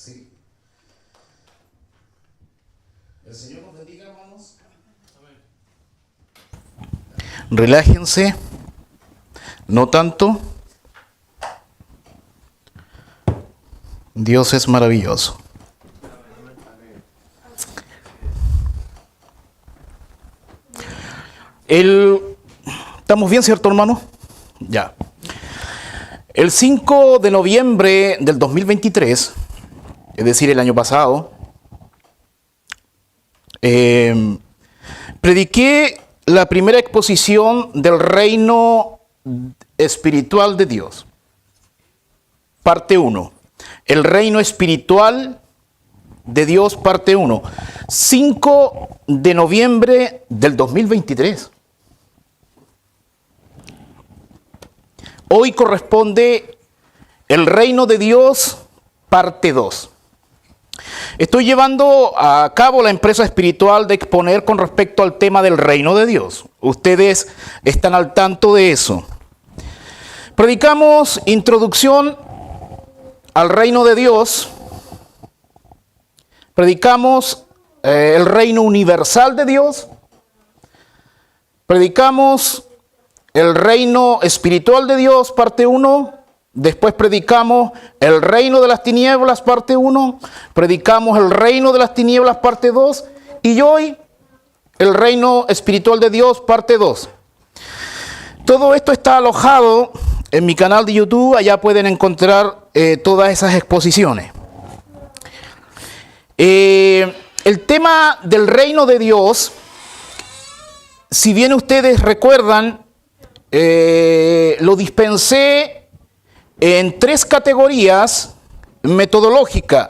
Sí. El Señor nos bendiga, hermanos. Relájense, no tanto. Dios es maravilloso. ¿Estamos bien, cierto, hermano? Ya. El 5 de noviembre del 2023, es decir, el año pasado, prediqué la primera exposición del reino espiritual de Dios. Parte 1. El reino espiritual de Dios, parte 1. 5 de noviembre del 2023. Hoy corresponde el reino de Dios, parte 2. Estoy llevando a cabo la empresa espiritual de exponer con respecto al tema del reino de Dios. Ustedes están al tanto de eso. Predicamos introducción al reino de Dios. Predicamos el reino universal de Dios. Predicamos el reino espiritual de Dios, parte 1. Después predicamos el reino de las tinieblas, parte 1. Predicamos el reino de las tinieblas, parte 2. Y hoy, el reino espiritual de Dios, parte 2. Todo esto está alojado en mi canal de YouTube. Allá pueden encontrar todas esas exposiciones. El tema del reino de Dios, si bien ustedes recuerdan, lo dispensé en 3 categorías metodológicas.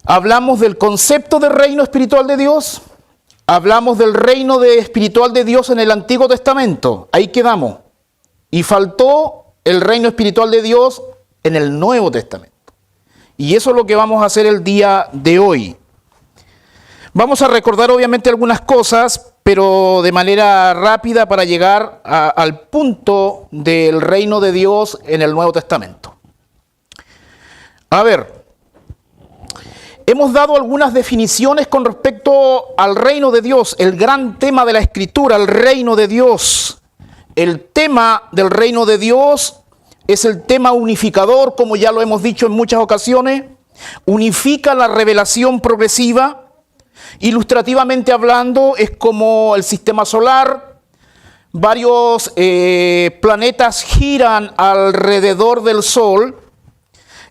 Hablamos del concepto de reino espiritual de Dios, hablamos del reino espiritual de Dios en el Antiguo Testamento, ahí quedamos, y faltó el reino espiritual de Dios en el Nuevo Testamento. Y eso es lo que vamos a hacer el día de hoy. Vamos a recordar obviamente algunas cosas, pero de manera rápida para llegar al punto del reino de Dios en el Nuevo Testamento. A ver, hemos dado algunas definiciones con respecto al reino de Dios, el gran tema de la Escritura, el reino de Dios. El tema del reino de Dios es el tema unificador, como ya lo hemos dicho en muchas ocasiones. Unifica la revelación progresiva. Ilustrativamente hablando, es como el sistema solar. Varios planetas giran alrededor del Sol.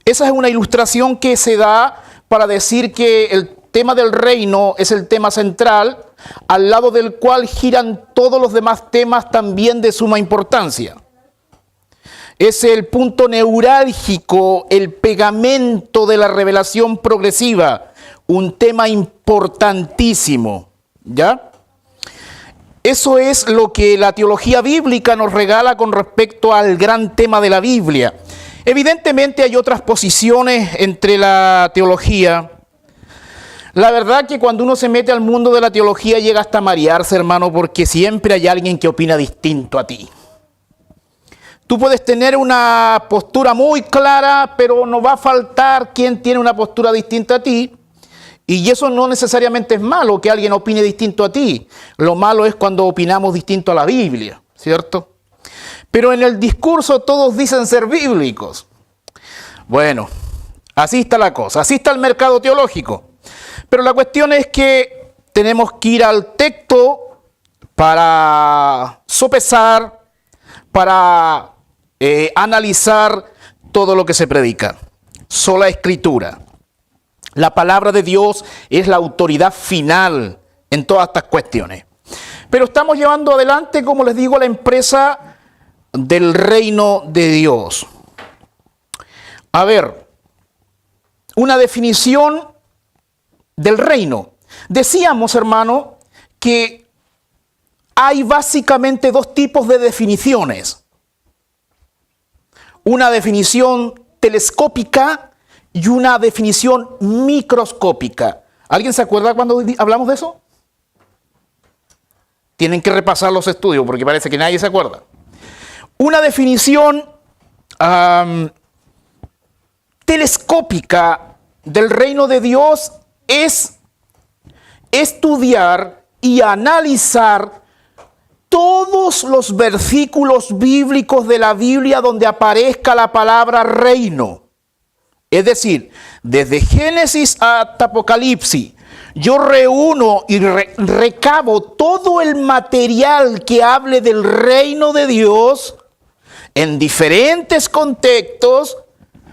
Esa es una ilustración que se da para decir que el tema del reino es el tema central, al lado del cual giran todos los demás temas también de suma importancia. Es el punto neurálgico, el pegamento de la revelación progresiva, un tema importantísimo, ¿ya? Eso es lo que la teología bíblica nos regala con respecto al gran tema de la Biblia. Evidentemente hay otras posiciones entre la teología. La verdad que cuando uno se mete al mundo de la teología llega hasta marearse, hermano, porque siempre hay alguien que opina distinto a ti. Tú puedes tener una postura muy clara, pero no va a faltar quien tiene una postura distinta a ti. Y eso no necesariamente es malo, que alguien opine distinto a ti. Lo malo es cuando opinamos distinto a la Biblia, ¿cierto? Pero en el discurso todos dicen ser bíblicos. Bueno, así está la cosa, así está el mercado teológico. Pero la cuestión es que tenemos que ir al texto para sopesar, para analizar todo lo que se predica. Sola Escritura. La palabra de Dios es la autoridad final en todas estas cuestiones. Pero estamos llevando adelante, como les digo, la empresa del reino de Dios. A ver, una definición del reino. Decíamos, hermano, que hay básicamente 2 tipos de definiciones. Una definición telescópica y una definición microscópica. ¿Alguien se acuerda cuando hablamos de eso? Tienen que repasar los estudios porque parece que nadie se acuerda. Una definición telescópica del reino de Dios es estudiar y analizar todos los versículos bíblicos de la Biblia donde aparezca la palabra reino. Es decir, desde Génesis hasta Apocalipsis, yo reúno y recabo todo el material que hable del reino de Dios en diferentes contextos,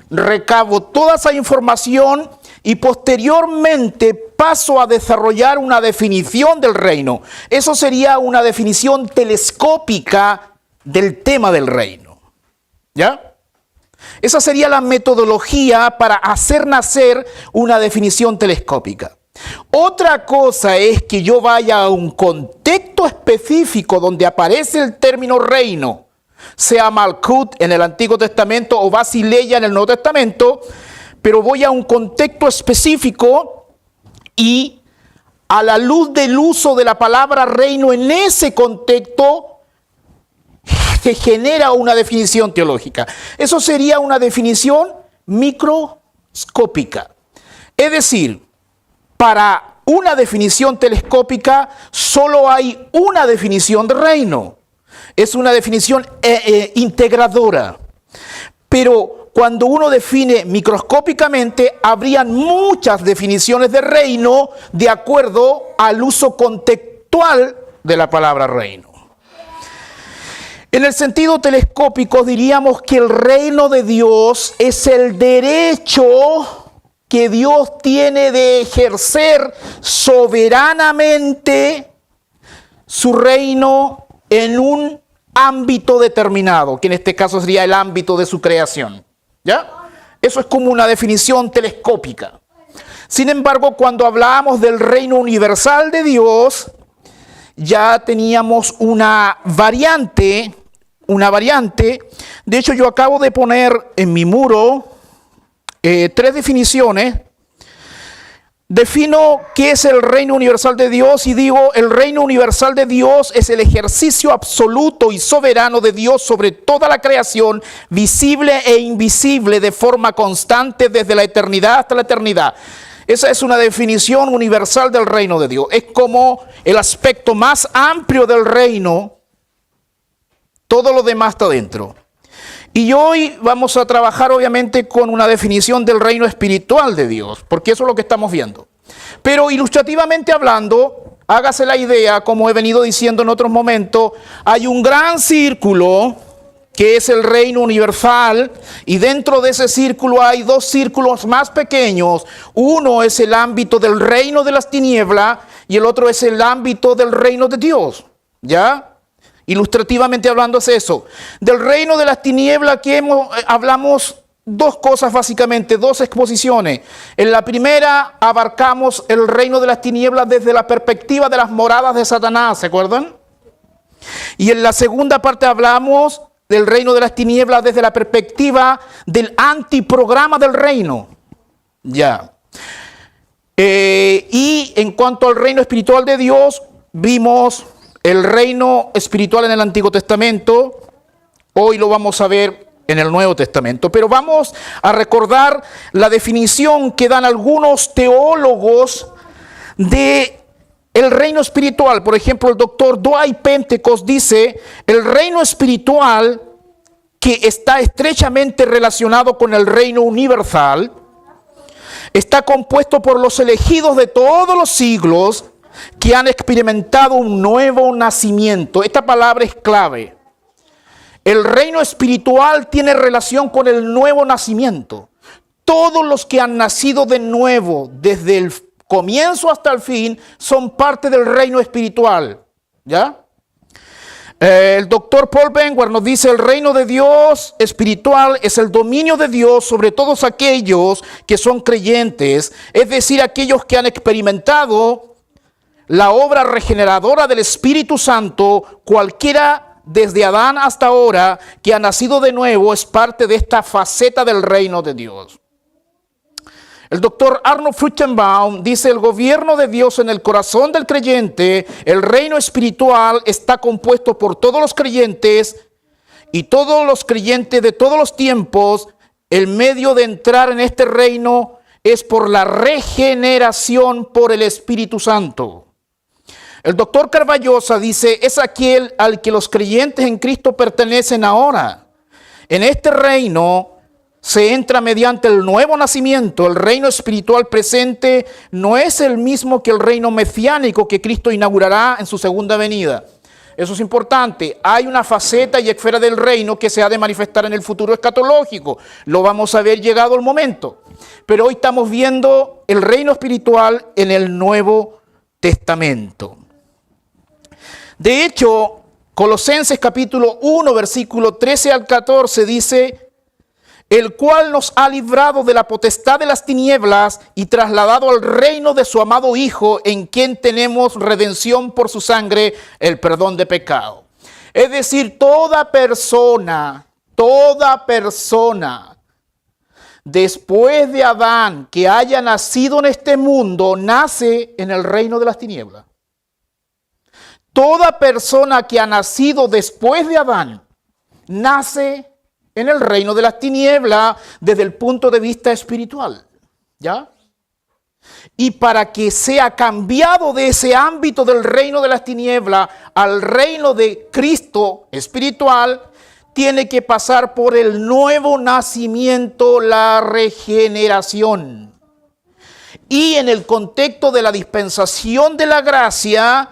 recabo toda esa información y posteriormente paso a desarrollar una definición del reino. Eso sería una definición telescópica del tema del reino. ¿Ya? Esa sería la metodología para hacer nacer una definición telescópica. Otra cosa es que yo vaya a un contexto específico donde aparece el término reino, sea Malkut en el Antiguo Testamento o Basileia en el Nuevo Testamento, pero voy a un contexto específico y a la luz del uso de la palabra reino en ese contexto se genera una definición teológica. Eso sería una definición microscópica. Es decir, para una definición telescópica solo hay una definición de reino. Es una definición integradora. Pero cuando uno define microscópicamente, habrían muchas definiciones de reino de acuerdo al uso contextual de la palabra reino. En el sentido telescópico diríamos que el reino de Dios es el derecho que Dios tiene de ejercer soberanamente su reino en un ámbito determinado, que en este caso sería el ámbito de su creación. ¿Ya? Eso es como una definición telescópica. Sin embargo, cuando hablamos del reino universal de Dios, ya teníamos una variante. De hecho, yo acabo de poner en mi muro 3 definiciones. Defino qué es el reino universal de Dios y digo, el reino universal de Dios es el ejercicio absoluto y soberano de Dios sobre toda la creación, visible e invisible de forma constante desde la eternidad hasta la eternidad. Esa es una definición universal del reino de Dios. Es como el aspecto más amplio del reino, todo lo demás está dentro. Y hoy vamos a trabajar obviamente con una definición del reino espiritual de Dios, porque eso es lo que estamos viendo. Pero ilustrativamente hablando, hágase la idea, como he venido diciendo en otros momentos, hay un gran círculo que es el reino universal y dentro de ese círculo hay 2 círculos más pequeños. Uno es el ámbito del reino de las tinieblas y el otro es el ámbito del reino de Dios. ¿Ya? Ilustrativamente hablando es eso. Del reino de las tinieblas que hablamos 2 cosas básicamente, 2 exposiciones. En la primera abarcamos el reino de las tinieblas desde la perspectiva de las moradas de Satanás, ¿se acuerdan? Y en la segunda parte hablamos del reino de las tinieblas desde la perspectiva del antiprograma del reino. Ya. Y en cuanto al reino espiritual de Dios, vimos el reino espiritual en el Antiguo Testamento. Hoy lo vamos a ver en el Nuevo Testamento. Pero vamos a recordar la definición que dan algunos teólogos de el reino espiritual. Por ejemplo, el doctor Dwight Pentecost dice, el reino espiritual que está estrechamente relacionado con el reino universal, está compuesto por los elegidos de todos los siglos que han experimentado un nuevo nacimiento. Esta palabra es clave. El reino espiritual tiene relación con el nuevo nacimiento. Todos los que han nacido de nuevo desde el comienzo hasta el fin son parte del reino espiritual. ¿Ya? El doctor Paul Benward nos dice, el reino de Dios espiritual es el dominio de Dios sobre todos aquellos que son creyentes, es decir, aquellos que han experimentado la obra regeneradora del Espíritu Santo. Cualquiera desde Adán hasta ahora que ha nacido de nuevo es parte de esta faceta del reino de Dios. El doctor Arnold Fruchtenbaum dice, el gobierno de Dios en el corazón del creyente, el reino espiritual está compuesto por todos los creyentes y todos los creyentes de todos los tiempos. El medio de entrar en este reino es por la regeneración por el Espíritu Santo. El doctor Carballosa dice, es aquel al que los creyentes en Cristo pertenecen ahora. En este reino se entra mediante el nuevo nacimiento. El reino espiritual presente no es el mismo que el reino mesiánico que Cristo inaugurará en su segunda venida. Eso es importante. Hay una faceta y esfera del reino que se ha de manifestar en el futuro escatológico. Lo vamos a ver llegado el momento. Pero hoy estamos viendo el reino espiritual en el Nuevo Testamento. De hecho, Colosenses capítulo 1, versículo 13 al 14 dice, el cual nos ha librado de la potestad de las tinieblas y trasladado al reino de su amado Hijo, en quien tenemos redención por su sangre, el perdón de pecado. Es decir, toda persona, después de Adán que haya nacido en este mundo, nace en el reino de las tinieblas. Toda persona que ha nacido después de Adán, nace en el reino de las tinieblas desde el punto de vista espiritual, ¿ya? Y para que sea cambiado de ese ámbito del reino de las tinieblas al reino de Cristo espiritual, tiene que pasar por el nuevo nacimiento, la regeneración. Y en el contexto de la dispensación de la gracia,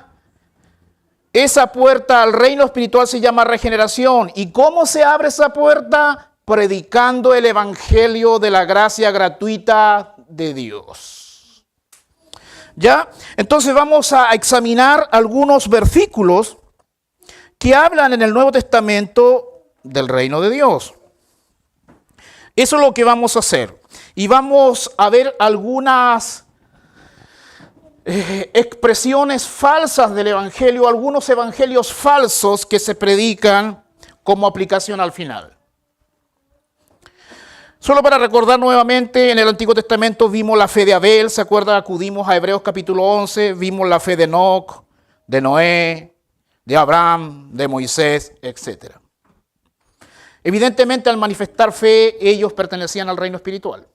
esa puerta al reino espiritual se llama regeneración. ¿Y cómo se abre esa puerta? Predicando el evangelio de la gracia gratuita de Dios. ¿Ya? Entonces vamos a examinar algunos versículos que hablan en el Nuevo Testamento del reino de Dios. Eso es lo que vamos a hacer. Y vamos a ver algunas expresiones falsas del evangelio, algunos evangelios falsos que se predican como aplicación al final. Solo para recordar nuevamente, en el Antiguo Testamento vimos la fe de Abel, ¿se acuerdan? Acudimos a Hebreos capítulo 11, vimos la fe de Enoc, de Noé, de Abraham, de Moisés, etc. Evidentemente, al manifestar fe, ellos pertenecían al reino espiritual.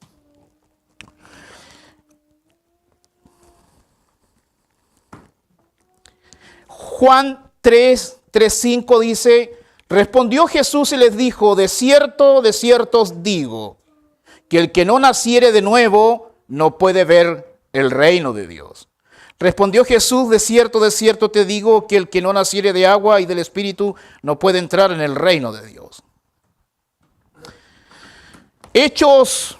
Juan 3:5 dice, respondió Jesús y les dijo, de cierto os digo, que el que no naciere de nuevo no puede ver el reino de Dios. Respondió Jesús, de cierto te digo, que el que no naciere de agua y del Espíritu no puede entrar en el reino de Dios. Hechos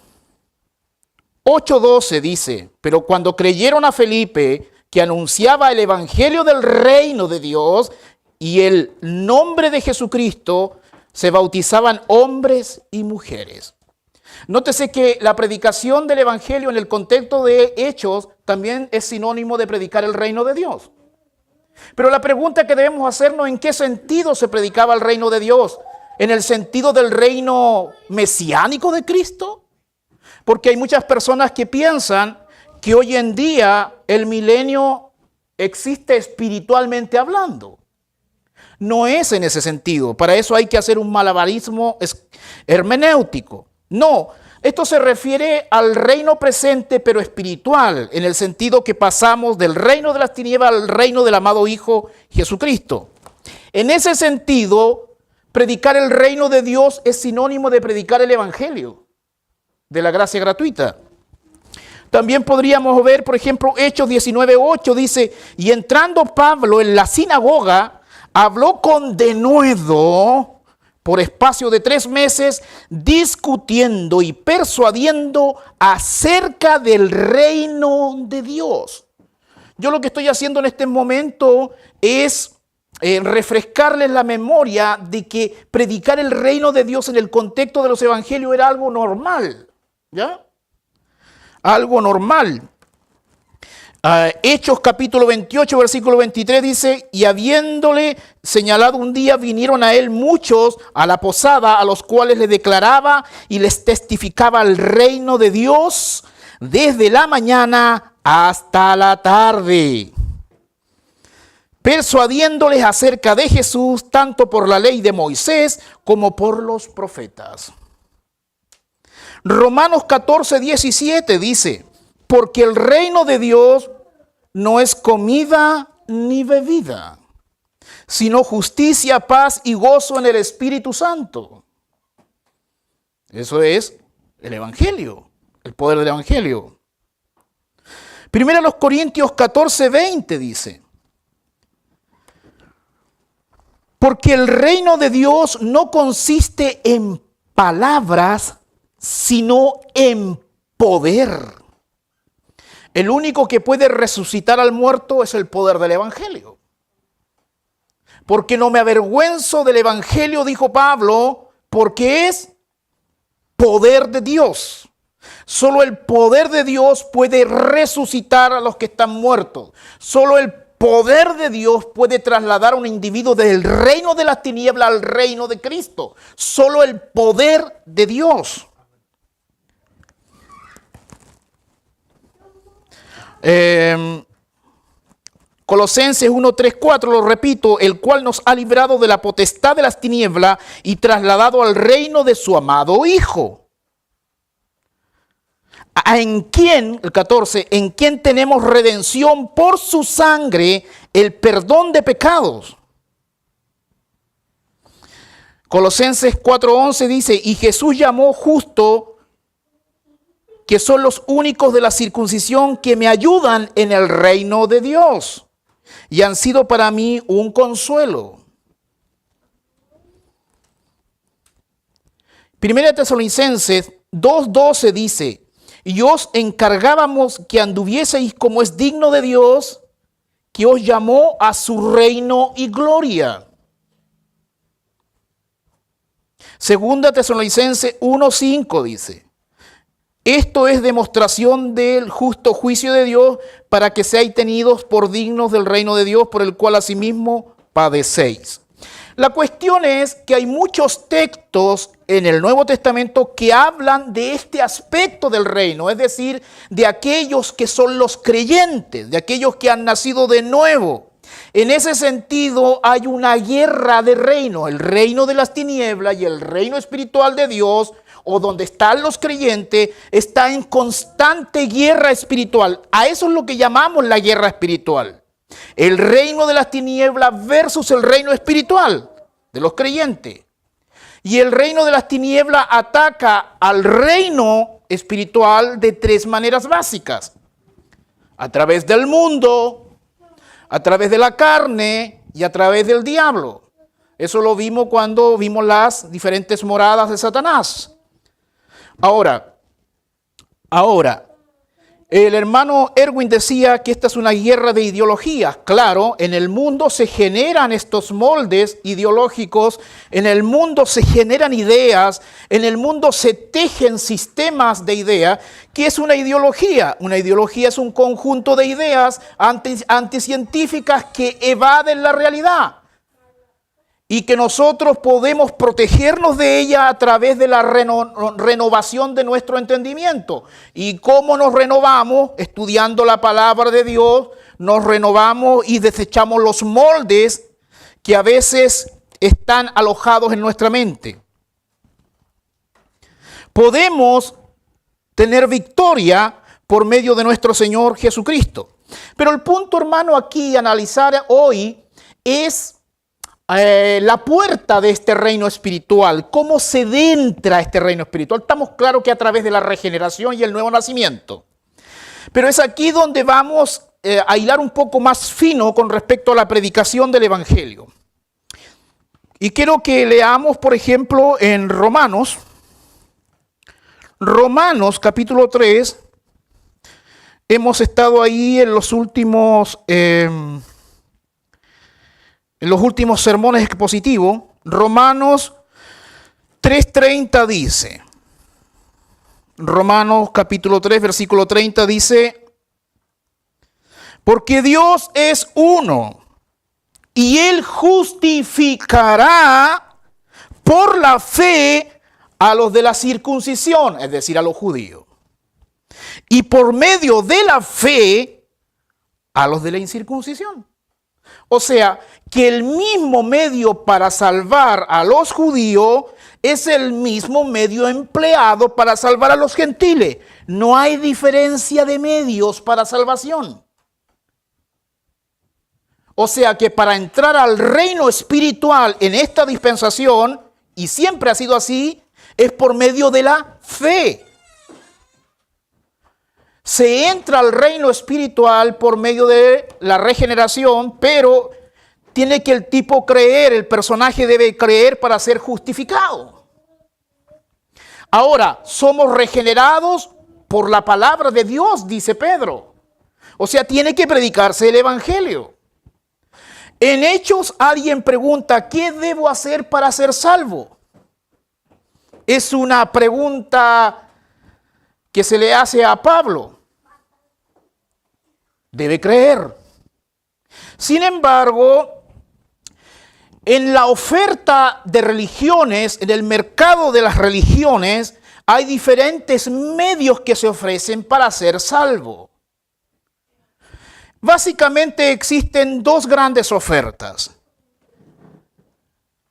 8:12 dice, pero cuando creyeron a Felipe, que anunciaba el evangelio del reino de Dios y el nombre de Jesucristo, se bautizaban hombres y mujeres. Nótese que la predicación del evangelio en el contexto de Hechos también es sinónimo de predicar el reino de Dios. Pero la pregunta que debemos hacernos, ¿en qué sentido se predicaba el reino de Dios? ¿En el sentido del reino mesiánico de Cristo? Porque hay muchas personas que piensan que hoy en día el milenio existe espiritualmente hablando. No es en ese sentido. Para eso hay que hacer un malabarismo hermenéutico. No, esto se refiere al reino presente pero espiritual, en el sentido que pasamos del reino de las tinieblas al reino del amado Hijo Jesucristo. En ese sentido, predicar el reino de Dios es sinónimo de predicar el evangelio de la gracia gratuita. También podríamos ver, por ejemplo, Hechos 19:8 dice, y entrando Pablo en la sinagoga, habló con denuedo por espacio de 3 meses, discutiendo y persuadiendo acerca del reino de Dios. Yo lo que estoy haciendo en este momento es refrescarles la memoria de que predicar el reino de Dios en el contexto de los evangelios era algo normal, ¿ya? Algo normal. Hechos capítulo 28, versículo 23 dice, y habiéndole señalado un día, vinieron a él muchos a la posada, a los cuales le declaraba y les testificaba el reino de Dios desde la mañana hasta la tarde, persuadiéndoles acerca de Jesús, tanto por la ley de Moisés como por los profetas. Romanos 14, 17 dice, porque el reino de Dios no es comida ni bebida, sino justicia, paz y gozo en el Espíritu Santo. Eso es el Evangelio, el poder del Evangelio. Primero los Corintios 14, 20 dice, porque el reino de Dios no consiste en palabras, sino en poder. El único que puede resucitar al muerto es el poder del Evangelio. Porque no me avergüenzo del Evangelio, dijo Pablo, porque es poder de Dios. Solo el poder de Dios puede resucitar a los que están muertos. Solo el poder de Dios puede trasladar a un individuo del reino de las tinieblas al reino de Cristo. Solo el poder de Dios. Colosenses 1, 3, 4, lo repito, el cual nos ha librado de la potestad de las tinieblas y trasladado al reino de su amado Hijo. En quien, el 14, en quien tenemos redención por su sangre, el perdón de pecados. Colosenses 4:11 dice, y Jesús llamó justo, que son los únicos de la circuncisión que me ayudan en el reino de Dios y han sido para mí un consuelo. Primera Tesalonicenses 2:12 dice, y os encargábamos que anduvieseis como es digno de Dios, que os llamó a su reino y gloria. Segunda Tesalonicenses 1:5 dice, esto es demostración del justo juicio de Dios para que seáis tenidos por dignos del reino de Dios, por el cual asimismo padecéis. La cuestión es que hay muchos textos en el Nuevo Testamento que hablan de este aspecto del reino, es decir, de aquellos que son los creyentes, de aquellos que han nacido de nuevo. En ese sentido hay una guerra de reino, el reino de las tinieblas y el reino espiritual de Dios, o donde están los creyentes, está en constante guerra espiritual. A eso es lo que llamamos la guerra espiritual. El reino de las tinieblas versus el reino espiritual de los creyentes. Y el reino de las tinieblas ataca al reino espiritual de tres maneras básicas. A través del mundo, a través de la carne y a través del diablo. Eso lo vimos cuando vimos las diferentes moradas de Satanás. Ahora, el hermano Erwin decía que esta es una guerra de ideologías. Claro, en el mundo se generan estos moldes ideológicos, en el mundo se generan ideas, en el mundo se tejen sistemas de ideas. ¿Qué es una ideología? Una ideología es un conjunto de ideas anticientíficas que evaden la realidad. Y que nosotros podemos protegernos de ella a través de la renovación de nuestro entendimiento. ¿Y cómo nos renovamos? Estudiando la palabra de Dios, nos renovamos y desechamos los moldes que a veces están alojados en nuestra mente. Podemos tener victoria por medio de nuestro Señor Jesucristo. Pero el punto, hermano, aquí analizar hoy es la puerta de este reino espiritual, cómo se entra a este reino espiritual. Estamos claros que a través de la regeneración y el nuevo nacimiento. Pero es aquí donde vamos a hilar un poco más fino con respecto a la predicación del Evangelio. Y quiero que leamos, por ejemplo, en Romanos capítulo 3. Hemos estado ahí en los últimos sermones expositivos. Romanos 3:30 dice, Romanos capítulo 3, versículo 30 dice, porque Dios es uno y Él justificará por la fe a los de la circuncisión, es decir, a los judíos, y por medio de la fe a los de la incircuncisión. O sea, que el mismo medio para salvar a los judíos es el mismo medio empleado para salvar a los gentiles. No hay diferencia de medios para salvación. O sea que para entrar al reino espiritual en esta dispensación, y siempre ha sido así, es por medio de la fe. Se entra al reino espiritual por medio de la regeneración, pero tiene que el tipo creer, el personaje debe creer para ser justificado. Ahora, somos regenerados por la palabra de Dios, dice Pedro. O sea, tiene que predicarse el evangelio. En Hechos alguien pregunta, ¿qué debo hacer para ser salvo? Es una pregunta que se le hace a Pablo. Debe creer. Sin embargo, en la oferta de religiones, en el mercado de las religiones, hay diferentes medios que se ofrecen para ser salvo. Básicamente existen dos grandes ofertas.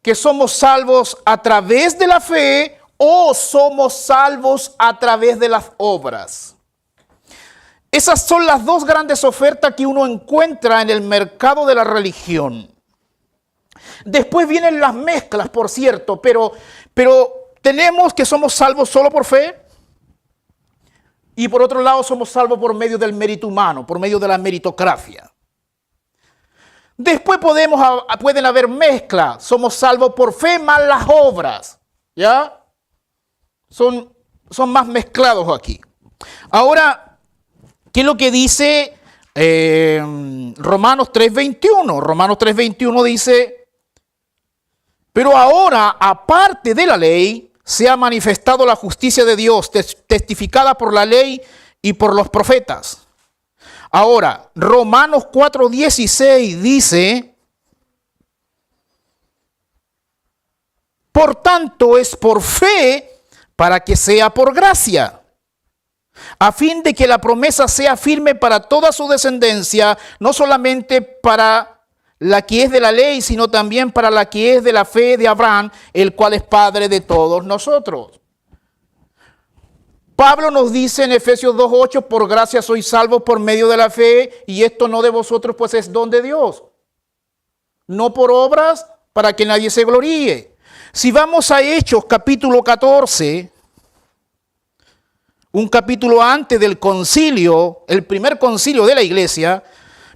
Que somos salvos a través de la fe o somos salvos a través de las obras. Esas son las dos grandes ofertas que uno encuentra en el mercado de la religión. Después vienen las mezclas, por cierto, pero tenemos que somos salvos solo por fe. Y por otro lado somos salvos por medio del mérito humano, por medio de la meritocracia. Después pueden haber mezclas. Somos salvos por fe más las obras. ¿Ya? Son más mezclados aquí. Ahora, ¿qué es lo que dice Romanos 3:21? Romanos 3:21 dice, pero ahora, aparte de la ley, se ha manifestado la justicia de Dios, testificada por la ley y por los profetas. Ahora, Romanos 4:16 dice, por tanto es por fe para que sea por gracia, a fin de que la promesa sea firme para toda su descendencia, no solamente para la que es de la ley, sino también para la que es de la fe de Abraham, el cual es padre de todos nosotros. Pablo nos dice en Efesios 2:8, por gracia sois salvos por medio de la fe, y esto no de vosotros, pues es don de Dios. No por obras, para que nadie se gloríe. Si vamos a Hechos capítulo 14, un capítulo antes del concilio, el primer concilio de la iglesia,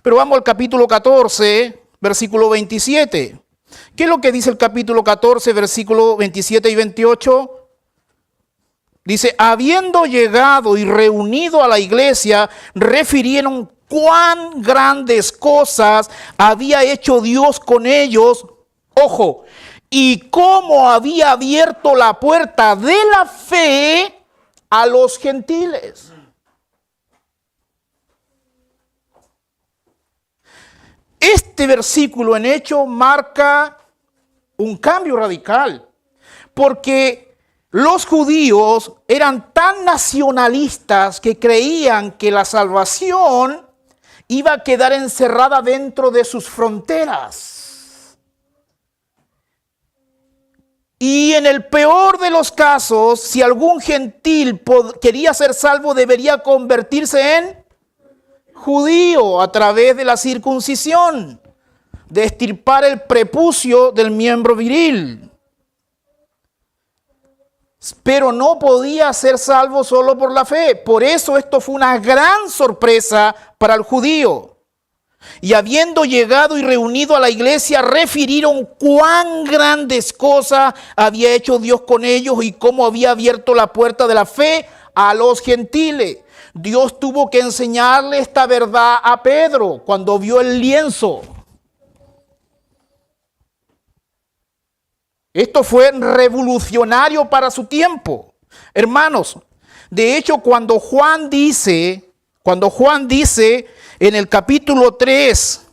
pero vamos al capítulo 14, versículo 27. ¿Qué es lo que dice el capítulo 14, versículo 27 y 28? Dice, habiendo llegado y reunido a la iglesia, refirieron cuán grandes cosas había hecho Dios con ellos. Ojo, y cómo había abierto la puerta de la fe a los gentiles. Este versículo en Hechos marca un cambio radical, porque los judíos eran tan nacionalistas que creían que la salvación iba a quedar encerrada dentro de sus fronteras. Y en el peor de los casos, si algún gentil quería ser salvo, debería convertirse en judío a través de la circuncisión, de extirpar el prepucio del miembro viril. Pero no podía ser salvo solo por la fe. Por eso esto fue una gran sorpresa para el judío. Y habiendo llegado y reunido a la iglesia, refirieron cuán grandes cosas había hecho Dios con ellos y cómo había abierto la puerta de la fe a los gentiles. Dios tuvo que enseñarle esta verdad a Pedro cuando vio el lienzo. Esto fue revolucionario para su tiempo. Hermanos, de hecho cuando Juan dice en el capítulo 3,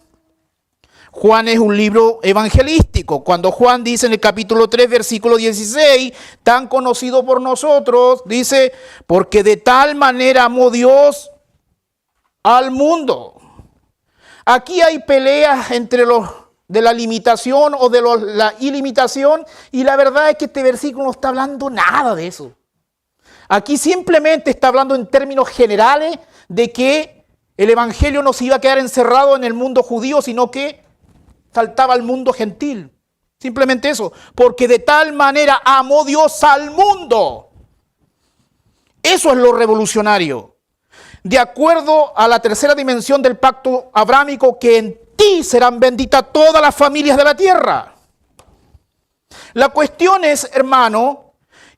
Juan es un libro evangelístico. Cuando Juan dice en el capítulo 3, versículo 16, tan conocido por nosotros, dice, porque de tal manera amó Dios al mundo. Aquí hay peleas entre los de la limitación o de la ilimitación, y la verdad es que este versículo no está hablando nada de eso. Aquí simplemente está hablando en términos generales de que el evangelio no se iba a quedar encerrado en el mundo judío, sino que saltaba al mundo gentil. Simplemente eso, porque de tal manera amó Dios al mundo. Eso es lo revolucionario. De acuerdo a la tercera dimensión del pacto abrámico, que en ti serán benditas todas las familias de la tierra. La cuestión es, hermano,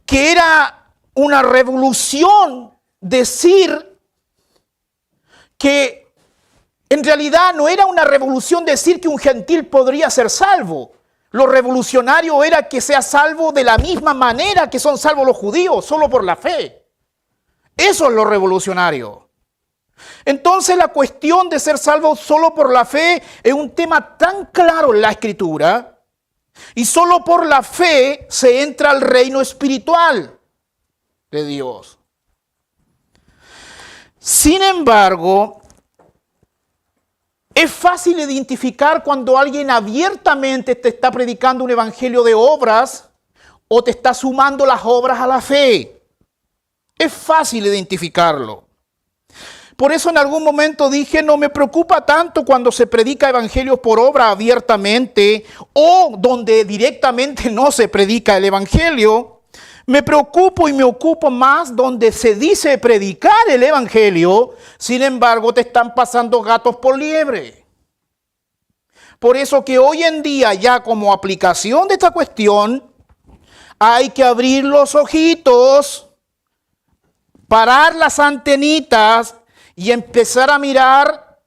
que era una revolución decir que en realidad no era una revolución decir que un gentil podría ser salvo. Lo revolucionario era que sea salvo de la misma manera que son salvos los judíos, solo por la fe. Eso es lo revolucionario. Entonces la cuestión de ser salvo solo por la fe es un tema tan claro en la Escritura, y solo por la fe se entra al reino espiritual de Dios. Sin embargo, es fácil identificar cuando alguien abiertamente te está predicando un evangelio de obras o te está sumando las obras a la fe. Es fácil identificarlo. Por eso en algún momento dije, no me preocupa tanto cuando se predica evangelios por obra abiertamente o donde directamente no se predica el evangelio. Me preocupo y me ocupo más donde se dice predicar el evangelio, sin embargo te están pasando gatos por liebre. Por eso que hoy en día, ya como aplicación de esta cuestión, hay que abrir los ojitos, parar las antenitas y empezar a mirar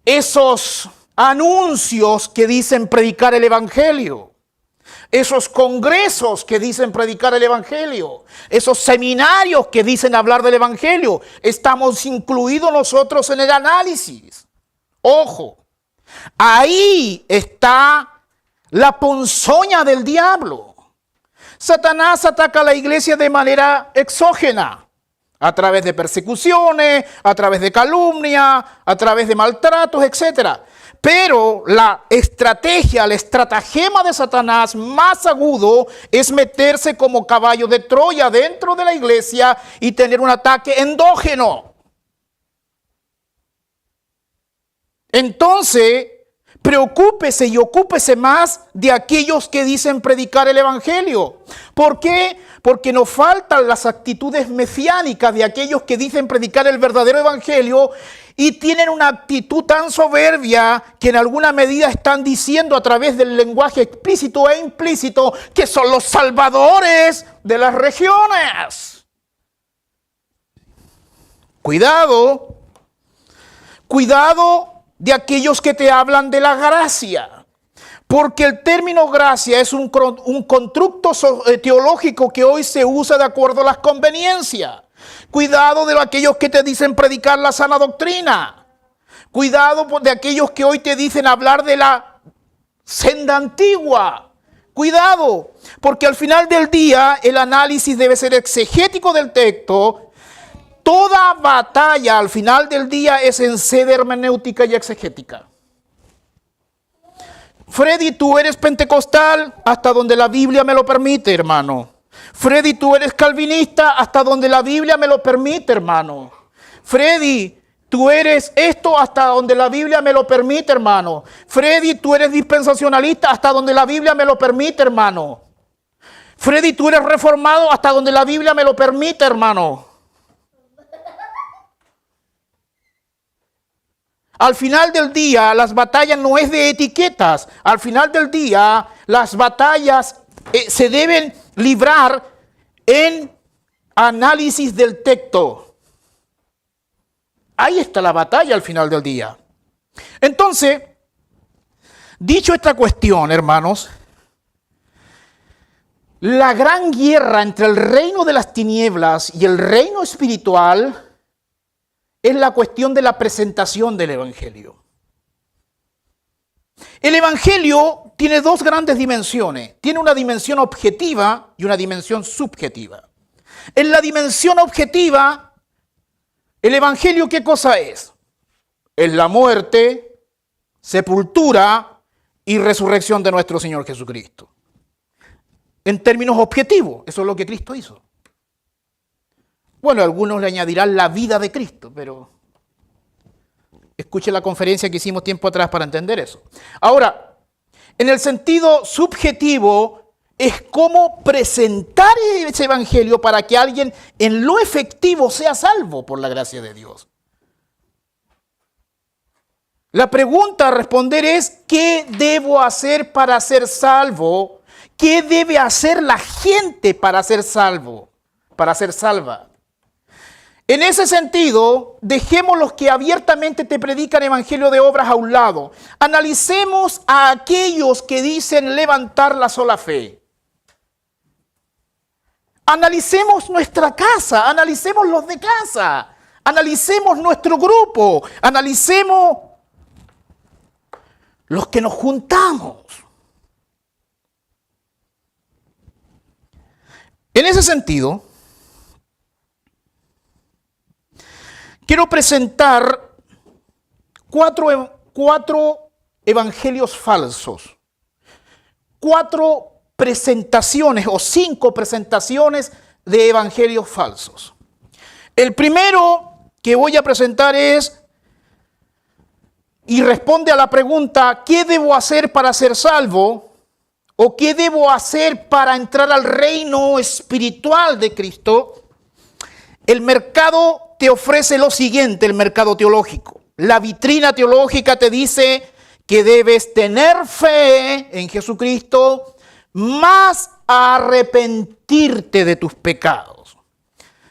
esos anuncios que dicen predicar el evangelio. Esos congresos que dicen predicar el evangelio, esos seminarios que dicen hablar del evangelio, estamos incluidos nosotros en el análisis. Ojo, ahí está la ponzoña del diablo. Satanás ataca a la iglesia de manera exógena, a través de persecuciones, a través de calumnia, a través de maltratos, etc. Pero la estrategia, el estratagema de Satanás más agudo es meterse como caballo de Troya dentro de la iglesia y tener un ataque endógeno. Entonces, preocúpese y ocúpese más de aquellos que dicen predicar el evangelio. ¿Por qué? Porque nos faltan las actitudes mesiánicas de aquellos que dicen predicar el verdadero evangelio y tienen una actitud tan soberbia que en alguna medida están diciendo a través del lenguaje explícito e implícito que son los salvadores de las regiones. Cuidado, cuidado de aquellos que te hablan de la gracia, porque el término gracia es un constructo teológico que hoy se usa de acuerdo a las conveniencias. Cuidado de aquellos que te dicen predicar la sana doctrina. Cuidado de aquellos que hoy te dicen hablar de la senda antigua. Cuidado, porque al final del día el análisis debe ser exegético del texto. Toda batalla al final del día es en sede hermenéutica y exegética. Freddy, tú eres pentecostal hasta donde la Biblia me lo permite, hermano. Freddy, tú eres calvinista hasta donde la Biblia me lo permite, hermano. Freddy, tú eres esto hasta donde la Biblia me lo permite, hermano. Freddy, tú eres dispensacionalista hasta donde la Biblia me lo permite, hermano. Freddy, tú eres reformado hasta donde la Biblia me lo permite, hermano. Al final del día, las batallas no es de etiquetas. Al final del día, las batallas se deben librar en análisis del texto. Ahí está la batalla al final del día. Entonces, dicho esta cuestión, hermanos, la gran guerra entre el reino de las tinieblas y el reino espiritual es la cuestión de la presentación del evangelio. El evangelio tiene dos grandes dimensiones. Tiene una dimensión objetiva y una dimensión subjetiva. En la dimensión objetiva, el evangelio, ¿qué cosa es? Es la muerte, sepultura y resurrección de nuestro Señor Jesucristo. En términos objetivos, eso es lo que Cristo hizo. Bueno, algunos le añadirán la vida de Cristo, pero escuche la conferencia que hicimos tiempo atrás para entender eso. Ahora, en el sentido subjetivo, es cómo presentar ese evangelio para que alguien en lo efectivo sea salvo por la gracia de Dios. La pregunta a responder es, ¿qué debo hacer para ser salvo? ¿Qué debe hacer la gente para ser salvo? Para ser salva. En ese sentido, dejemos los que abiertamente te predican evangelio de obras a un lado. Analicemos a aquellos que dicen levantar la sola fe. Analicemos nuestra casa, analicemos los de casa, analicemos nuestro grupo, analicemos los que nos juntamos. En ese sentido, quiero presentar cuatro evangelios falsos, 4 presentaciones o 5 presentaciones de evangelios falsos. El primero que voy a presentar es, y responde a la pregunta, ¿qué debo hacer para ser salvo? ¿O qué debo hacer para entrar al reino espiritual de Cristo? El mercado te ofrece lo siguiente, el mercado teológico. La vitrina teológica te dice que debes tener fe en Jesucristo, más arrepentirte de tus pecados.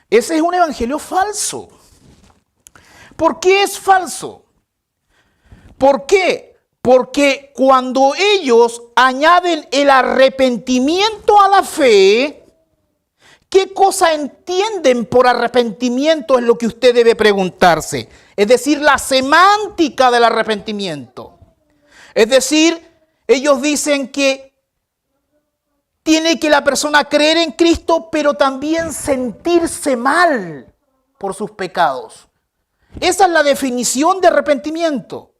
Ese es un evangelio falso. ¿Por qué es falso? ¿Por qué? Porque cuando ellos añaden el arrepentimiento a la fe, ¿qué cosa entienden por arrepentimiento? Es lo que usted debe preguntarse. Es decir, la semántica del arrepentimiento. Es decir, ellos dicen que tiene que la persona creer en Cristo, pero también sentirse mal por sus pecados. Esa es la definición de arrepentimiento.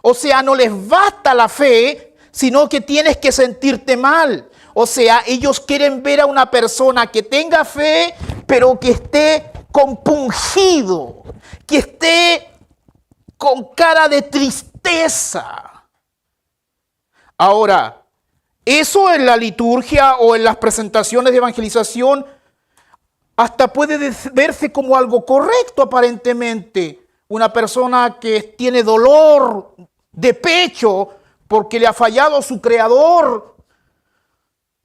O sea, no les basta la fe, sino que tienes que sentirte mal. O sea, ellos quieren ver a una persona que tenga fe, pero que esté compungido, que esté con cara de tristeza. Ahora, eso en la liturgia o en las presentaciones de evangelización hasta puede verse como algo correcto aparentemente. Una persona que tiene dolor de pecho porque le ha fallado su creador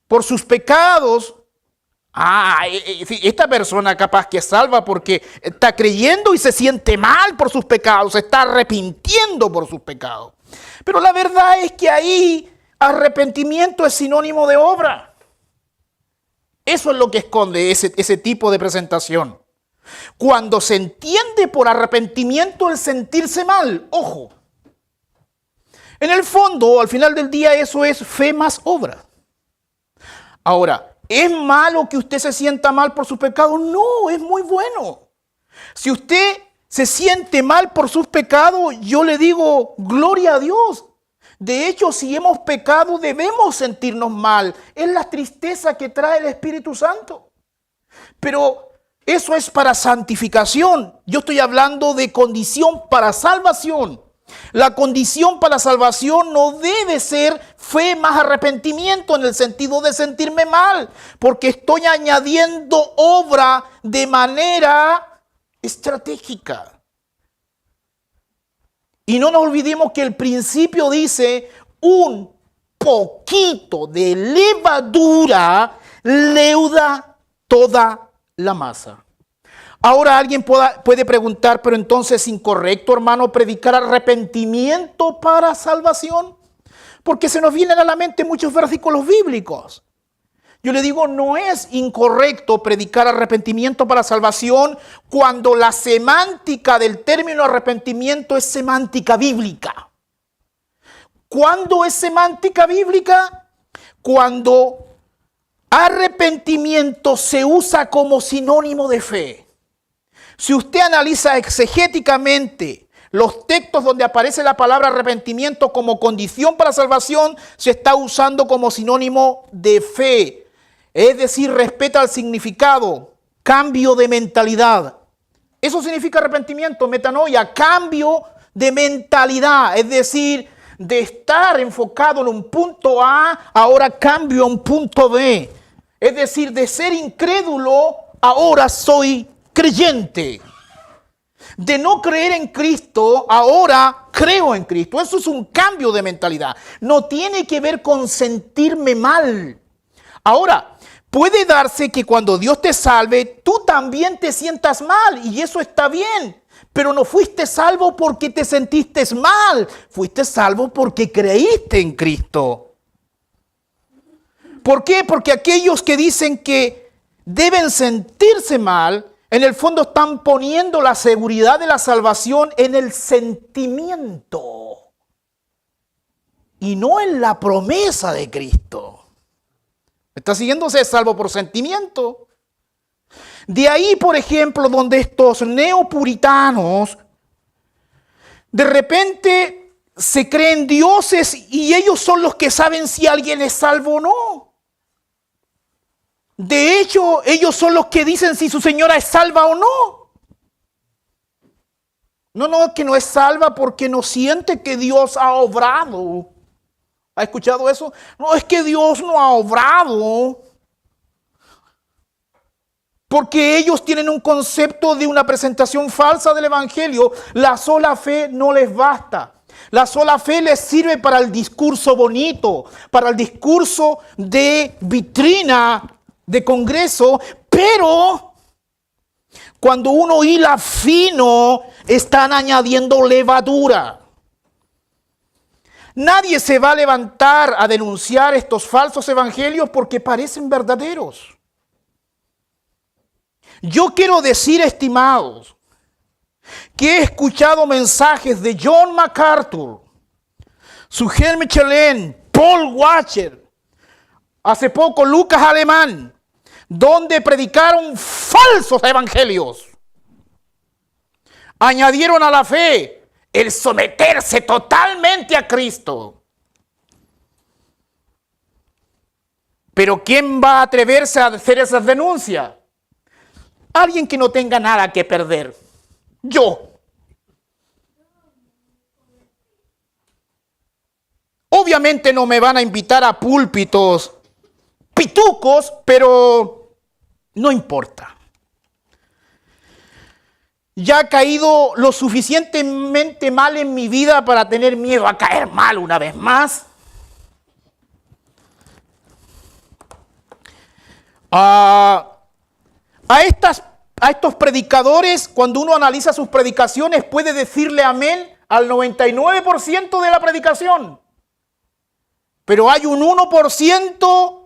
por sus pecados. Esta persona capaz que es salva porque está creyendo y se siente mal por sus pecados, se está arrepintiendo por sus pecados. Pero la verdad es que ahí arrepentimiento es sinónimo de obra. Eso es lo que esconde ese tipo de presentación. Cuando se entiende por arrepentimiento el sentirse mal, ojo. En el fondo, al final del día, eso es fe más obra. Ahora, ¿es malo que usted se sienta mal por sus pecados? No, es muy bueno. Si usted se siente mal por sus pecados, yo le digo, gloria a Dios. De hecho, si hemos pecado, debemos sentirnos mal. Es la tristeza que trae el Espíritu Santo. Pero eso es para santificación. Yo estoy hablando de condición para salvación. La condición para salvación no debe ser fe más arrepentimiento en el sentido de sentirme mal, porque estoy añadiendo obra de manera estratégica. Y no nos olvidemos que el principio dice un poquito de levadura leuda toda la masa. Ahora alguien puede preguntar, pero entonces es incorrecto, hermano, predicar arrepentimiento para salvación, porque se nos vienen a la mente muchos versículos bíblicos. Yo le digo, no es incorrecto predicar arrepentimiento para salvación cuando la semántica del término arrepentimiento es semántica bíblica. ¿Cuándo es semántica bíblica? Cuando arrepentimiento se usa como sinónimo de fe. Si usted analiza exegéticamente Los textos donde aparece la palabra arrepentimiento como condición para salvación se está usando como sinónimo de fe. Es decir, respeta el significado, cambio de mentalidad. Eso significa arrepentimiento, metanoia, cambio de mentalidad. Es decir, de estar enfocado en un punto A, ahora cambio a un punto B. Es decir, de ser incrédulo, ahora soy creyente. De no creer en Cristo, ahora creo en Cristo. Eso es un cambio de mentalidad. No tiene que ver con sentirme mal. Ahora, puede darse que cuando Dios te salve, tú también te sientas mal. Y eso está bien. Pero no fuiste salvo porque te sentiste mal. Fuiste salvo porque creíste en Cristo. ¿Por qué? Porque aquellos que dicen que deben sentirse mal, en el fondo están poniendo la seguridad de la salvación en el sentimiento y no en la promesa de Cristo. ¿Me está siguiendo? Se es salvo por sentimiento. De ahí, por ejemplo, donde estos neopuritanos de repente se creen dioses y ellos son los que saben si alguien es salvo o no. De hecho, ellos son los que dicen si su señora es salva o no. No, que no es salva porque no siente que Dios ha obrado. ¿Ha escuchado eso? No, es que Dios no ha obrado. Porque ellos tienen un concepto de una presentación falsa del Evangelio. La sola fe no les basta. La sola fe les sirve para el discurso bonito, para el discurso de vitrina, de congreso, pero cuando uno hila fino, están añadiendo levadura. Nadie se va a levantar a denunciar estos falsos evangelios porque parecen verdaderos. Yo quiero decir, estimados, que he escuchado mensajes de John MacArthur, Sugel Michelin, Paul Washer, hace poco Lucas Alemán, donde predicaron falsos evangelios. Añadieron a la fe el someterse totalmente a Cristo. Pero ¿quién va a atreverse a hacer esas denuncias? Alguien que no tenga nada que perder. Yo. Obviamente no me van a invitar a púlpitos pitucos, pero no importa. Ya he caído lo suficientemente mal en mi vida para tener miedo a caer mal una vez más. A estos predicadores, cuando uno analiza sus predicaciones, puede decirle amén al 99% de la predicación. Pero hay un 1%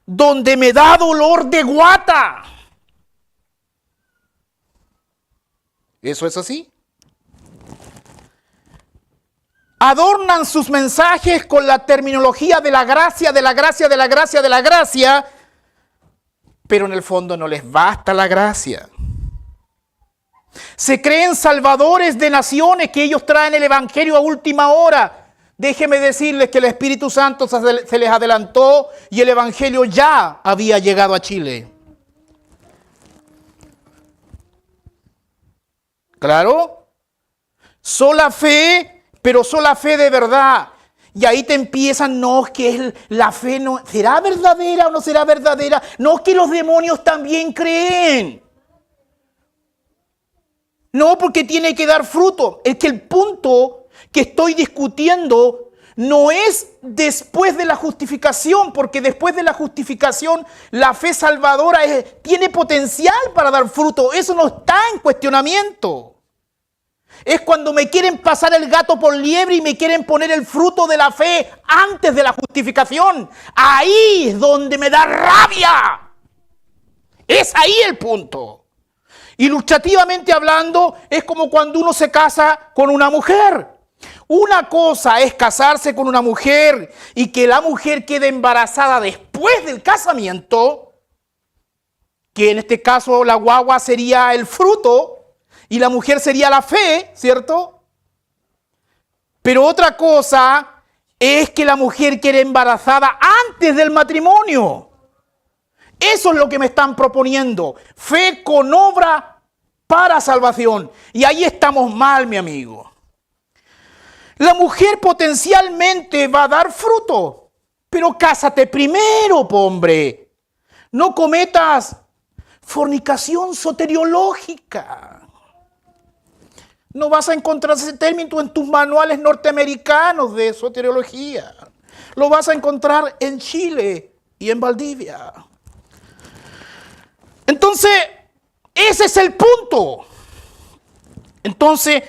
donde me da dolor de guata. ¿Eso es así? Adornan sus mensajes con la terminología de la gracia, de la gracia, de la gracia, de la gracia, pero en el fondo no les basta la gracia. Se creen salvadores de naciones, que ellos traen el evangelio a última hora. Déjeme decirles que el Espíritu Santo se les adelantó y el evangelio ya había llegado a Chile. ¿Claro? Sola fe, pero sola fe de verdad. Y ahí te empiezan, no, que la fe no, ¿será verdadera o no será verdadera? No, que los demonios también creen. No, porque tiene que dar fruto. Es que el punto que estoy discutiendo no es después de la justificación, porque después de la justificación la fe salvadora tiene potencial para dar fruto. Eso no está en cuestionamiento. Es cuando me quieren pasar el gato por liebre y me quieren poner el fruto de la fe antes de la justificación. Ahí es donde me da rabia. Es ahí el punto. Ilustrativamente hablando, es como cuando uno se casa con una mujer. Una cosa es casarse con una mujer y que la mujer quede embarazada después del casamiento, que en este caso la guagua sería el fruto y la mujer sería la fe, ¿cierto? Pero otra cosa es que la mujer quede embarazada antes del matrimonio. Eso es lo que me están proponiendo. Fe con obra para salvación. Y ahí estamos mal, mi amigo. La mujer potencialmente va a dar fruto. Pero cásate primero, hombre. No cometas fornicación soteriológica. No vas a encontrar ese término en tus manuales norteamericanos de soteriología. Lo vas a encontrar en Chile y en Valdivia. Entonces, ese es el punto. Entonces,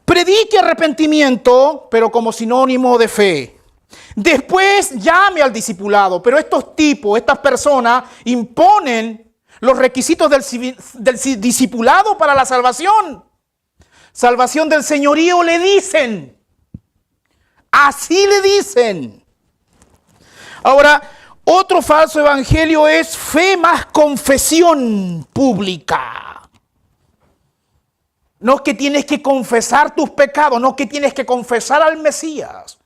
predique arrepentimiento, pero como sinónimo de fe. Después llame al discipulado, pero estos tipos, estas personas imponen los requisitos del discipulado para la salvación. Salvación del señorío le dicen. Así le dicen. Ahora, otro falso evangelio es fe más confesión pública. No es que tienes que confesar tus pecados, no es que tienes que confesar al Mesías.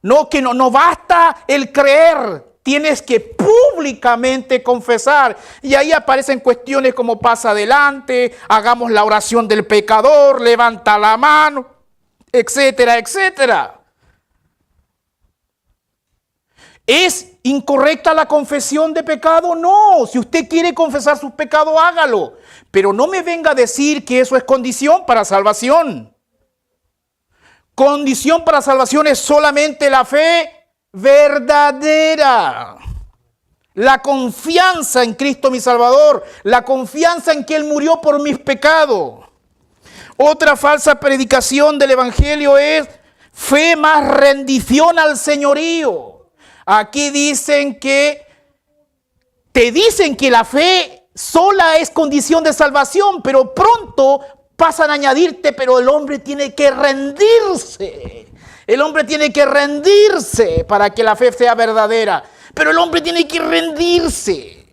No, que no basta el creer, tienes que públicamente confesar. Y ahí aparecen cuestiones como pasa adelante, hagamos la oración del pecador, levanta la mano, etcétera, etcétera. ¿Es incorrecta la confesión de pecado? No, si usted quiere confesar sus pecados, hágalo. Pero no me venga a decir que eso es condición para salvación. Condición para salvación es solamente la fe verdadera. La confianza en Cristo mi Salvador. La confianza en que Él murió por mis pecados. Otra falsa predicación del Evangelio es fe más rendición al señorío. Aquí dicen que te dicen que la fe sola es condición de salvación, pero pronto pasan a añadirte, pero el hombre tiene que rendirse. El hombre tiene que rendirse para que la fe sea verdadera. Pero el hombre tiene que rendirse.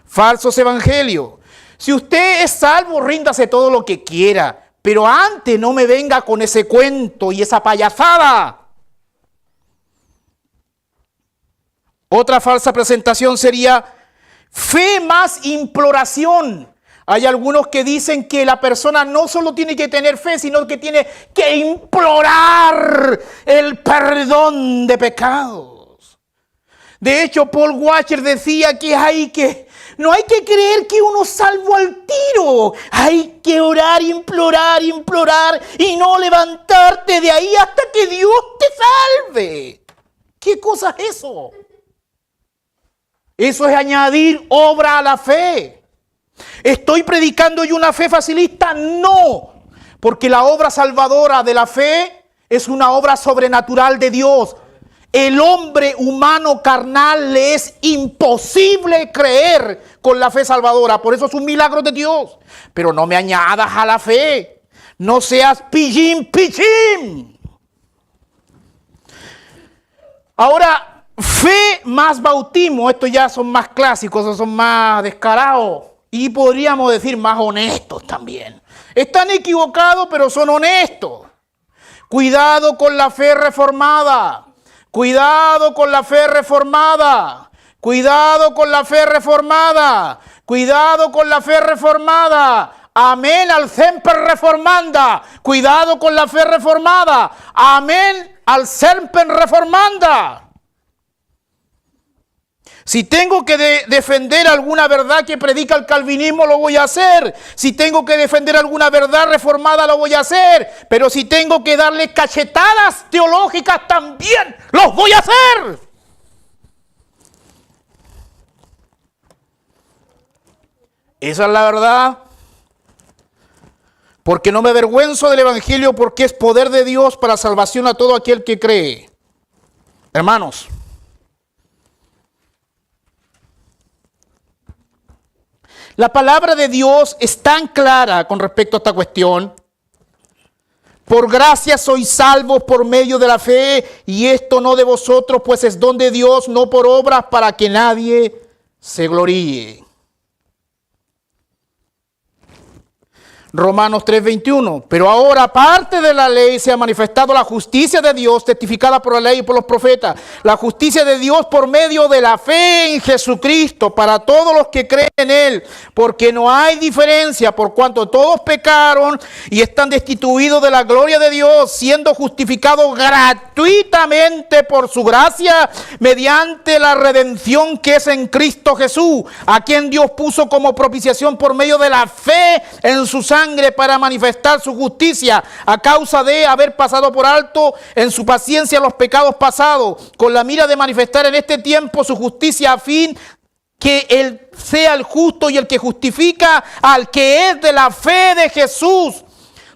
Falsos evangelios. Si usted es salvo, ríndase todo lo que quiera. Pero antes no me venga con ese cuento y esa payasada. Otra falsa presentación sería fe más imploración. Hay algunos que dicen que la persona no solo tiene que tener fe, sino que tiene que implorar el perdón de pecados. De hecho, Paul Washer decía que no hay que creer que uno es salvo al tiro. Hay que orar, implorar y no levantarte de ahí hasta que Dios te salve. ¿Qué cosa es eso? Eso es añadir obra a la fe. ¿Estoy predicando yo una fe facilista? No, porque la obra salvadora de la fe es una obra sobrenatural de Dios. El hombre humano carnal le es imposible creer con la fe salvadora, por eso es un milagro de Dios. Pero no me añadas a la fe, no seas pillín. Ahora, fe más bautismo, estos ya son más clásicos, esos son más descarados. Y podríamos decir más honestos también. Están equivocados, pero son honestos. Cuidado con la fe reformada. Cuidado con la fe reformada. Cuidado con la fe reformada. Cuidado con la fe reformada. Amén al semper reformanda. Cuidado con la fe reformada. Amén al semper reformanda. Si tengo que defender alguna verdad que predica el calvinismo, lo voy a hacer. Si tengo que defender alguna verdad reformada, lo voy a hacer. Pero si tengo que darle cachetadas teológicas, también los voy a hacer. Esa es la verdad. Porque no me avergüenzo del Evangelio, porque es poder de Dios para salvación a todo aquel que cree. Hermanos, la palabra de Dios es tan clara con respecto a esta cuestión. Por gracia sois salvos por medio de la fe, y esto no de vosotros, pues es don de Dios, no por obras, para que nadie se gloríe. Romanos 3:21. Pero ahora, aparte de la ley, se ha manifestado la justicia de Dios, testificada por la ley y por los profetas. La justicia de Dios por medio de la fe en Jesucristo, para todos los que creen en Él. Porque no hay diferencia, por cuanto todos pecaron y están destituidos de la gloria de Dios, siendo justificados gratuitamente por su gracia, mediante la redención que es en Cristo Jesús, a quien Dios puso como propiciación por medio de la fe en su sangre, para manifestar su justicia a causa de haber pasado por alto en su paciencia los pecados pasados, con la mira de manifestar en este tiempo su justicia, a fin que Él sea el justo y el que justifica al que es de la fe de Jesús.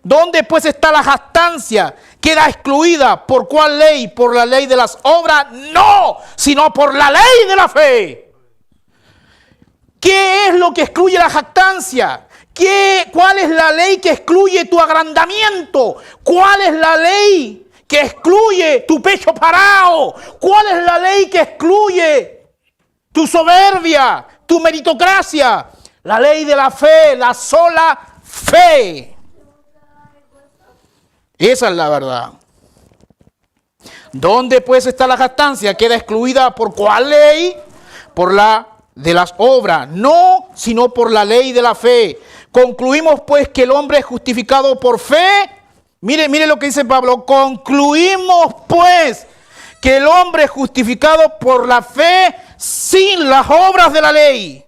¿Dónde pues está la jactancia? Queda excluida. ¿Por cuál ley? ¿Por la ley de las obras? No, sino por la ley de la fe. ¿Qué es lo que excluye la jactancia? ¿Cuál es la ley que excluye tu agrandamiento? ¿Cuál es la ley que excluye tu pecho parado? ¿Cuál es la ley que excluye tu soberbia, tu meritocracia? La ley de la fe, la sola fe. Esa es la verdad. ¿Dónde pues está la jactancia? Queda excluida ¿por cuál ley? Por la de las obras, no, sino por la ley de la fe. Concluimos pues que el hombre es justificado por fe. Mire lo que dice Pablo. Concluimos pues que el hombre es justificado por la fe sin las obras de la ley.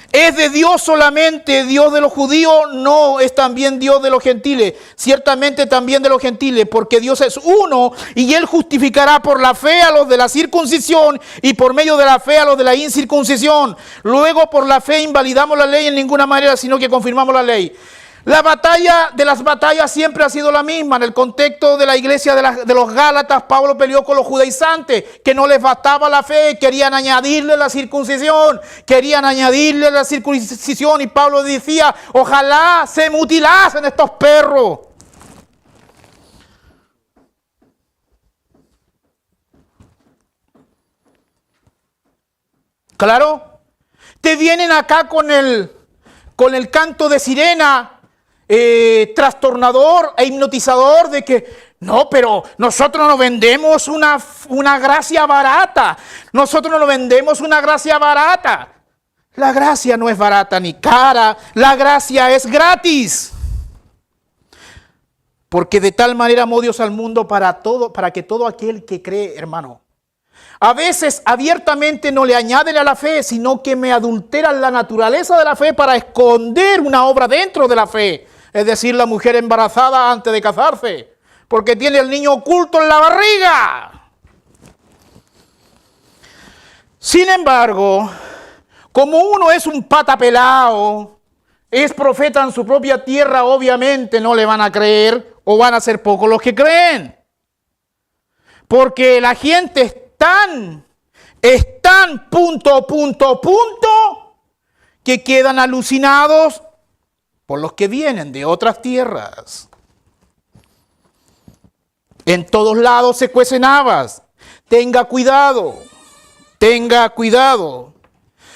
¿Es de Dios solamente Dios de los judíos? No, es también Dios de los gentiles. Ciertamente también de los gentiles, porque Dios es uno y Él justificará por la fe a los de la circuncisión y por medio de la fe a los de la incircuncisión. Luego por la fe invalidamos la ley en ninguna manera, sino que confirmamos la ley. La batalla de las batallas siempre ha sido la misma. En el contexto de la iglesia de los Gálatas, Pablo peleó con los judaizantes, que no les bastaba la fe, querían añadirle la circuncisión, y Pablo decía, ojalá se mutilasen estos perros. Claro, te vienen acá con el canto de sirena, trastornador e hipnotizador de que no, pero nosotros no vendemos una gracia barata. Nosotros no vendemos una gracia barata. La gracia no es barata ni cara. La gracia es gratis. Porque de tal manera amó Dios al mundo para que todo aquel que cree, hermano. A veces abiertamente no le añaden a la fe, sino que me adulteran la naturaleza de la fe para esconder una obra dentro de la fe. Es decir, la mujer embarazada antes de casarse, porque tiene el niño oculto en la barriga. Sin embargo, como uno es un pata pelao, es profeta en su propia tierra, obviamente no le van a creer o van a ser pocos los que creen. Porque la gente están que quedan alucinados por los que vienen de otras tierras. En todos lados se cuecen habas. Tenga cuidado.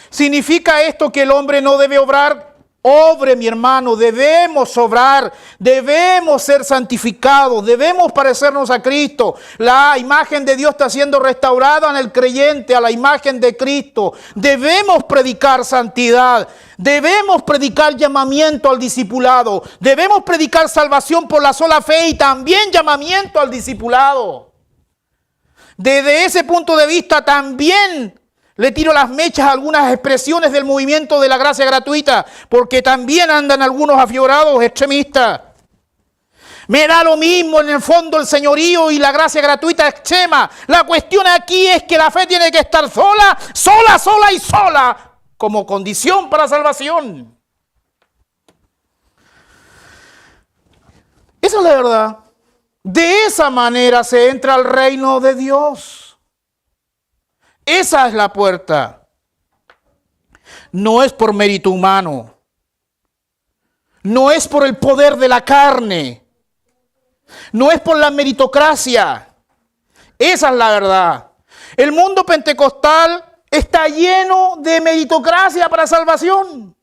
¿Significa esto que el hombre no debe obrar? Obre, mi hermano, debemos obrar, debemos ser santificados, debemos parecernos a Cristo. La imagen de Dios está siendo restaurada en el creyente a la imagen de Cristo. Debemos predicar santidad, debemos predicar llamamiento al discipulado, debemos predicar salvación por la sola fe y también llamamiento al discipulado. Desde ese punto de vista también le tiro las mechas a algunas expresiones del movimiento de la gracia gratuita, porque también andan algunos afiorados extremistas. Me da lo mismo en el fondo el señorío y la gracia gratuita extrema. La cuestión aquí es que la fe tiene que estar sola como condición para salvación. Esa es la verdad. De esa manera se entra al reino de Dios. Esa es la puerta. No es por mérito humano. No es por el poder de la carne. No es por la meritocracia. Esa es la verdad. El mundo pentecostal está lleno de meritocracia para salvación.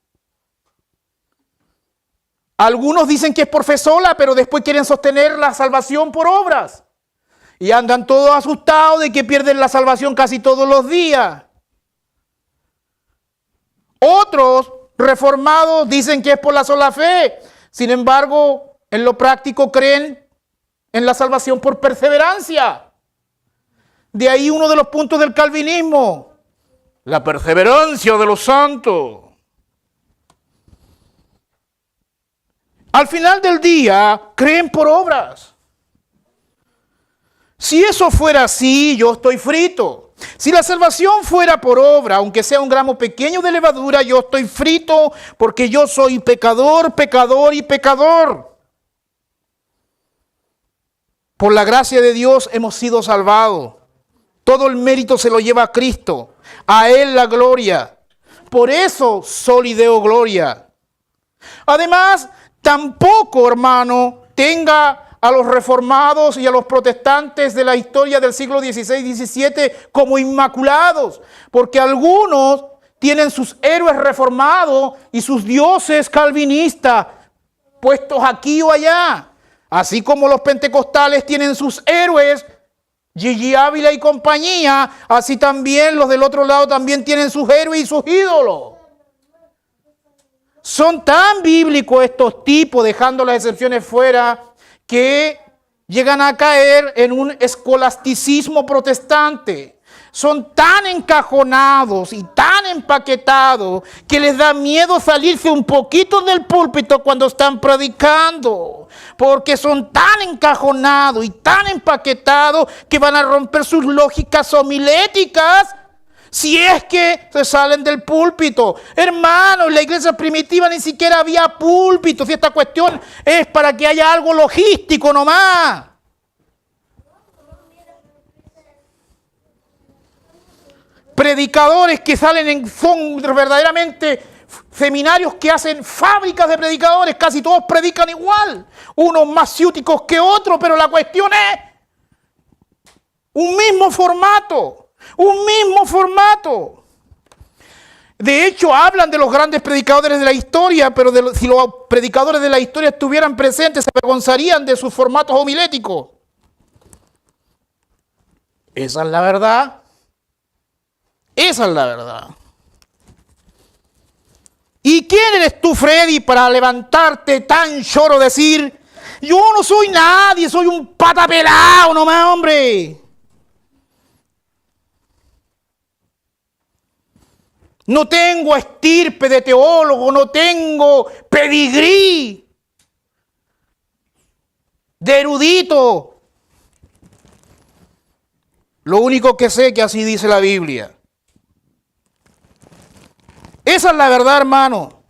Algunos dicen que es por fe sola, pero después quieren sostener la salvación por obras. Y andan todos asustados de que pierden la salvación casi todos los días. Otros reformados dicen que es por la sola fe. Sin embargo, en lo práctico creen en la salvación por perseverancia. De ahí uno de los puntos del calvinismo, la perseverancia de los santos. Al final del día, creen por obras. Si eso fuera así, yo estoy frito. Si la salvación fuera por obra, aunque sea un gramo pequeño de levadura, yo estoy frito porque yo soy pecador, pecador y pecador. Por la gracia de Dios hemos sido salvados. Todo el mérito se lo lleva a Cristo. A Él la gloria. Por eso, Soli Deo Gloria. Además, tampoco, hermano, tenga a los reformados y a los protestantes de la historia del siglo XVI y XVII como inmaculados, porque algunos tienen sus héroes reformados y sus dioses calvinistas puestos aquí o allá, así como los pentecostales tienen sus héroes, Gigi Ávila y compañía, así también los del otro lado también tienen sus héroes y sus ídolos. Son tan bíblicos estos tipos, dejando las excepciones fuera, que llegan a caer en un escolasticismo protestante. Son tan encajonados y tan empaquetados que les da miedo salirse un poquito del púlpito cuando están predicando, porque son tan encajonados y tan empaquetados que van a romper sus lógicas homiléticas si es que se salen del púlpito. Hermanos, en la iglesia primitiva ni siquiera había púlpito. Si esta cuestión es para que haya algo logístico nomás. Predicadores que son verdaderamente seminarios que hacen fábricas de predicadores. Casi todos predican igual. Unos más ciúticos que otros, pero la cuestión es un mismo formato. Un mismo formato. De hecho, hablan de los grandes predicadores de la historia, pero si los predicadores de la historia estuvieran presentes, se avergonzarían de sus formatos homiléticos. Esa es la verdad. Esa es la verdad. ¿Y quién eres tú, Freddy, para levantarte tan choro decir, yo no soy nadie, soy un pata pelado nomás, hombre? No tengo estirpe de teólogo, no tengo pedigrí de erudito. Lo único que sé es que así dice la Biblia. Esa es la verdad, hermano.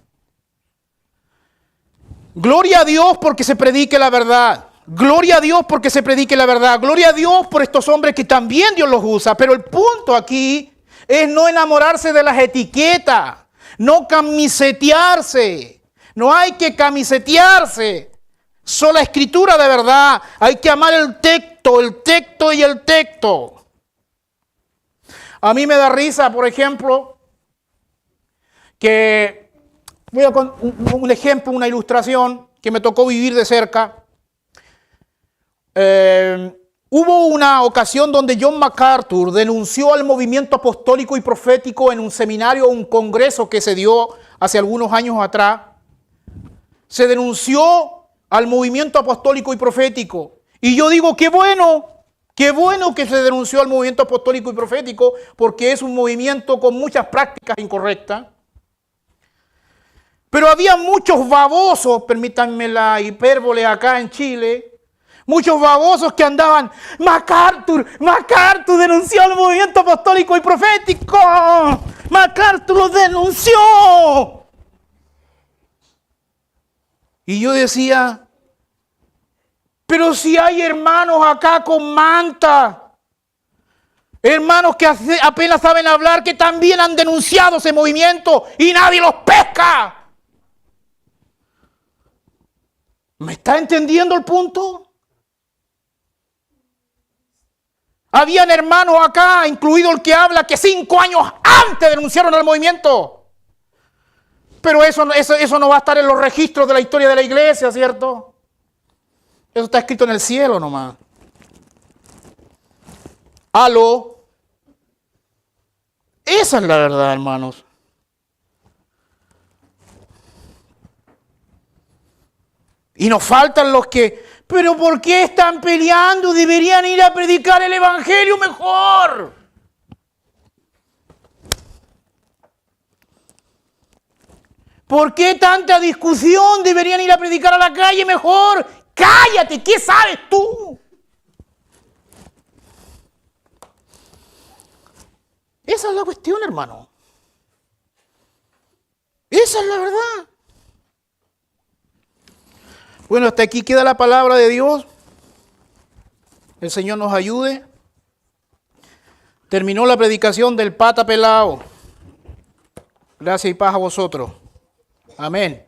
Gloria a Dios porque se predique la verdad. Gloria a Dios porque se predique la verdad. Gloria a Dios por estos hombres que también Dios los usa. Pero el punto aquí es no enamorarse de las etiquetas, no camisetearse. No hay que camisetearse. Sola escritura de verdad. Hay que amar el texto y el texto. A mí me da risa, por ejemplo, que voy a un ejemplo, una ilustración que me tocó vivir de cerca. Hubo una ocasión donde John MacArthur denunció al movimiento apostólico y profético en un seminario o un congreso que se dio hace algunos años atrás. Se denunció al movimiento apostólico y profético. Y yo digo, qué bueno que se denunció al movimiento apostólico y profético, porque es un movimiento con muchas prácticas incorrectas. Pero había muchos babosos, permítanme la hipérbole acá en Chile, muchos babosos que andaban, MacArthur denunció al movimiento apostólico y profético. MacArthur lo denunció. Y yo decía, pero si hay hermanos acá con manta, hermanos que apenas saben hablar, que también han denunciado ese movimiento y nadie los pesca. ¿Me está entendiendo el punto? Habían hermanos acá, incluido el que habla, que 5 años antes denunciaron al movimiento. Pero eso no va a estar en los registros de la historia de la iglesia, ¿cierto? Eso está escrito en el cielo nomás. Aló. Esa es la verdad, hermanos. Y nos faltan los que, pero ¿por qué están peleando? Deberían ir a predicar el evangelio mejor. ¿Por qué tanta discusión? Deberían ir a predicar a la calle mejor. Cállate, ¿qué sabes tú? Esa es la cuestión, hermano. Esa es la verdad. Bueno, hasta aquí queda la palabra de Dios. El Señor nos ayude. Terminó la predicación del pata pelado. Gracias y paz a vosotros. Amén.